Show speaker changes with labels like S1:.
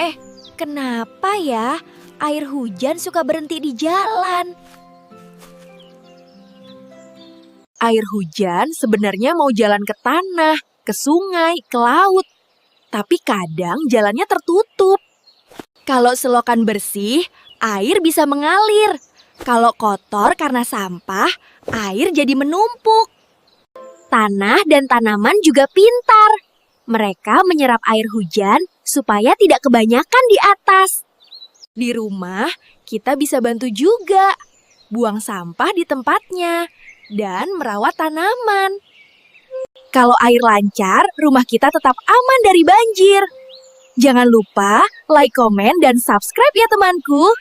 S1: Eh, kenapa ya air hujan suka berhenti di jalan? Air hujan sebenarnya mau jalan ke tanah, ke sungai, ke laut. Tapi kadang jalannya tertutup. Kalau selokan bersih, air bisa mengalir. Kalau kotor karena sampah, air jadi menumpuk. Tanah dan tanaman juga pintar. Mereka menyerap air hujan supaya tidak kebanyakan di atas. Di rumah, kita bisa bantu juga. Buang sampah di tempatnya dan merawat tanaman. Kalau air lancar, rumah kita tetap aman dari banjir. Jangan lupa like, komen, dan subscribe ya temanku.